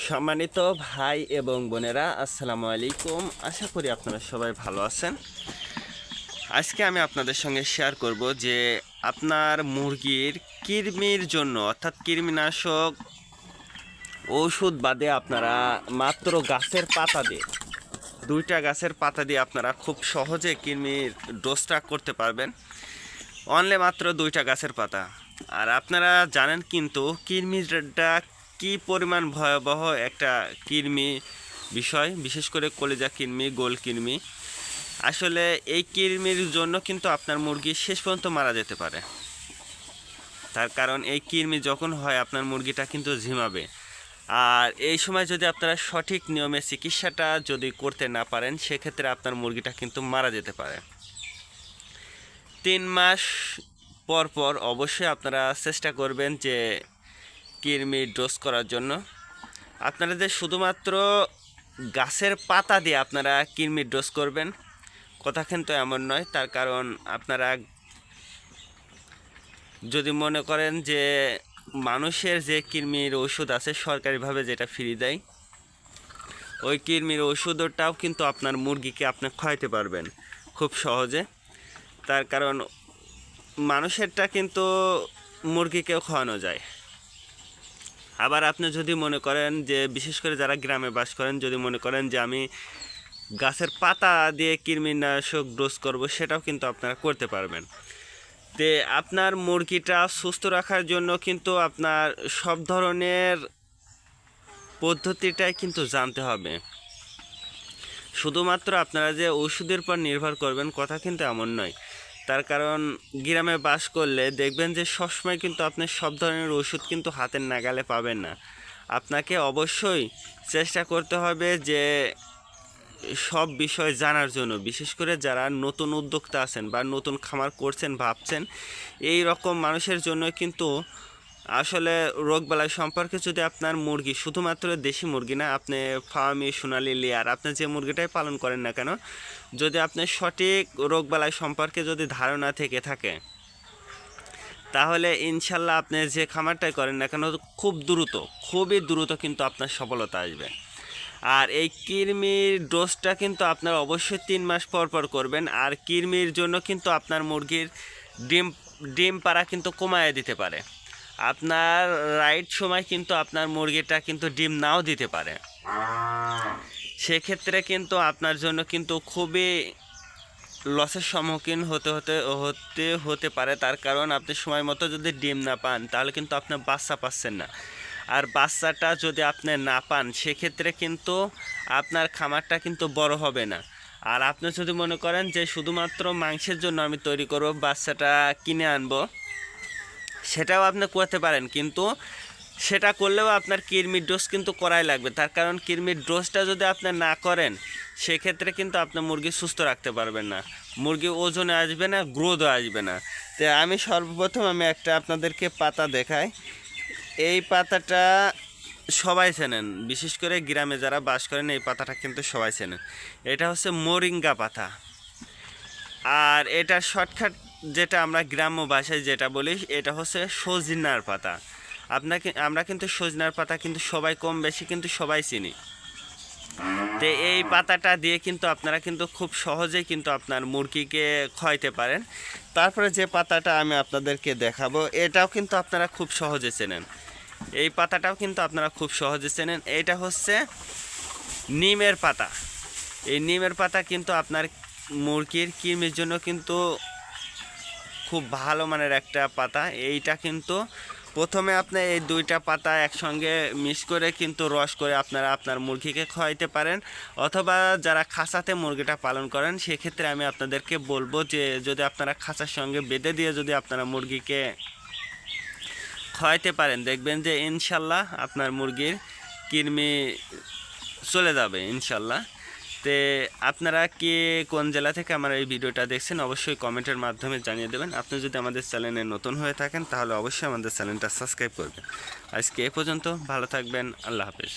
সম্মানিত ভাই এবং বোনেরা, আসসালামু আলাইকুম। আশা করি আপনারা সবাই ভালো আছেন। আজকে আমি আপনাদের সঙ্গে শেয়ার করব যে আপনার মুরগির কৃমির জন্য অর্থাৎ কৃমিনাশক ওষুধ বাদে আপনারা মাত্র গাছের পাতা দিয়ে, দুইটা গাছের পাতা দিয়ে আপনারা খুব সহজে কৃমির ডোজটা করতে পারবেন। অনলি মাত্র দুইটা গাছের পাতা। আর আপনারা জানেন কিন্তু কৃমিটা কি পরিমাণ ভয়াবহ একটা কৃমি বিষয়, বিশেষ করে কলিজা কৃমি, গোল কৃমি। আসলে এই কৃমির জন্য কিন্তু আপনার মুরগি শেষ পর্যন্ত মারা যেতে পারে। তার কারণ এই কৃমি যখন হয় আপনার মুরগিটা কিন্তু ঝিমাবে। আর এই সময় যদি আপনারা সঠিক নিয়মে চিকিৎসাটা যদি করতে না পারেন, সেক্ষেত্রে আপনার মুরগিটা কিন্তু মারা যেতে পারে। 3 মাস পর পর অবশ্যই আপনারা চেষ্টা করবেন যে কৃমি ডোজ করার জন্য। আপনারা যে শুধুমাত্র গাছের পাতা দিয়ে আপনারা কৃমির ডোজ করবেন, কথা কিন্তু এমন নয়। তার কারণ আপনারা যদি মনে করেন যে মানুষের যে কৃমির ওষুধ আছে সরকারিভাবে যেটা ফ্রি দেয়, ওই কৃমির ওষুধটাও কিন্তু আপনার মুরগিকে আপনি খাওয়াইতে পারবেন খুব সহজে। তার কারণ মানুষেরটা কিন্তু মুরগিকেও খাওয়ানো যায়। আবার আপনি যদি মনে করেন যে, বিশেষ করে যারা গ্রামে বাস করেন, যদি মনে করেন যে আমি গাছের পাতা দিয়ে কৃমিনাশক ডোজ করব, সেটাও কিন্তু আপনারা করতে পারবেন। তে আপনার মুরগিটা সুস্থ রাখার জন্য কিন্তু আপনার সব ধরনের পদ্ধতিটাই কিন্তু জানতে হবে। শুধুমাত্র আপনারা যে ওষুধের পর নির্ভর করবেন, কথা কিন্তু এমন নয়। তার কারণ গ্রামে বাস করলে দেখবেন যে সবসময় কিন্তু আপনি সব ধরনের ওষুধ কিন্তু হাতের নাগালে পাবেন না। আপনাকে অবশ্যই চেষ্টা করতে হবে যে সব বিষয় জানার জন্য, বিশেষ করে যারা নতুন উদ্যোক্তা আছেন বা নতুন খামার করছেন ভাবছেন, এই রকম মানুষের জন্য কিন্তু আসলে রোগবালাই সম্পর্কে যদি আপনার মুরগি, শুধুমাত্র দেশি মুরগি না, আপনি ফার্মি, সোনালি, লেয়ার, আপনি যে মুরগিটাই পালন করেন না কেন, যদি আপনার সঠিক রোগবালাই সম্পর্কে যদি ধারণা থেকে থাকে, তাহলে ইনশাল্লাহ আপনি যে খামারটাই করেন না কেন, খুবই দ্রুত কিন্তু আপনার সফলতা আসবে। আর এই কৃমির ডোজটা কিন্তু আপনার অবশ্যই 3 মাস পর পর করবেন। আর কৃমির জন্য কিন্তু আপনার মুরগির ডিম পাড়া কিন্তু কমায় দিতে পারে। আপনার রাইট সময় কিন্তু আপনার মুরগিটা কিন্তু ডিম নাও দিতে পারে। সেক্ষেত্রে কিন্তু আপনার জন্য কিন্তু খুবই লসের সম্মুখীন হতে পারে। তার কারণ আপনি সময় মতো যদি ডিম না পান, তাহলে কিন্তু আপনি বাচ্চা পাচ্ছেন না। আর বাচ্চাটা যদি আপনি না পান, সেক্ষেত্রে কিন্তু আপনার খামারটা কিন্তু বড় হবে না। আর আপনি যদি মনে করেন যে শুধুমাত্র মাংসের জন্য আমি তৈরি করব, বাচ্চাটা কিনে আনবো, সেটাও আপনি করতে পারেন, কিন্তু সেটা করলেও আপনার কৃমির ডোজ কিন্তু করাই লাগবে। তার কারণ কৃমির ডোজটা যদি আপনি না করেন, সেক্ষেত্রে কিন্তু আপনি মুরগি সুস্থ রাখতে পারবেন না, মুরগি ওজনে আসবে না, গ্রোথও আসবে না। তো আমি সর্বপ্রথম একটা আপনাদেরকে পাতা দেখাই। এই পাতাটা সবাই চেনেন, বিশেষ করে গ্রামে যারা বাস করেন এই পাতাটা কিন্তু সবাই চেনেন। এটা হচ্ছে মোরিঙ্গা পাতা। আর এটা শর্টকাট যেটা আমরা গ্রাম্য ভাষায় যেটা বলি, এটা হচ্ছে সজনার পাতা। আমরা কিন্তু সজনার পাতা কিন্তু সবাই কম বেশি কিন্তু সবাই চিনি। তো এই পাতাটা দিয়ে কিন্তু আপনারা কিন্তু খুব সহজেই কিন্তু আপনার মুরগিকে খাওয়াইতে পারেন। তারপরে যে পাতাটা আমি আপনাদেরকে দেখাবো, এটাও কিন্তু আপনারা খুব সহজে চেনেন। এই পাতাটাও কিন্তু আপনারা খুব সহজে চেনেন। এটা হচ্ছে নিমের পাতা। এই নিমের পাতা কিন্তু আপনার মুরগির কৃমির জন্য কিন্তু খুব ভালো মানের একটা পাতা। এইটা কিন্তু প্রথমে আপনি এই দুইটা পাতা একসঙ্গে মিক্স করে কিন্তু রস করে আপনারা আপনার মুরগিকে খাওয়াইতে পারেন। অথবা যারা খাঁচাতে মুরগিটা পালন করেন, সেক্ষেত্রে আমি আপনাদেরকে বলবো যে যদি আপনারা খাঁচার সঙ্গে বেঁধে দিয়ে যদি আপনারা মুরগিকে খাওয়াইতে পারেন, দেখবেন যে ইনশাল্লাহ আপনার মুরগির কৃমি চলে যাবে ইনশাল্লাহ। তে আপনারা কোন জেলা থেকে আমার এই ভিডিওটা দেখছেন, অবশ্যই কমেন্টের মাধ্যমে জানিয়ে দেবেন। আপনি যদি আমাদের চ্যানেলে নতুন হয়ে থাকেন, তাহলে অবশ্যই আমাদের চ্যানেলটা সাবস্ক্রাইব করবেন। আজকে এ পর্যন্ত, ভালো থাকবেন, আল্লাহ হাফেজ।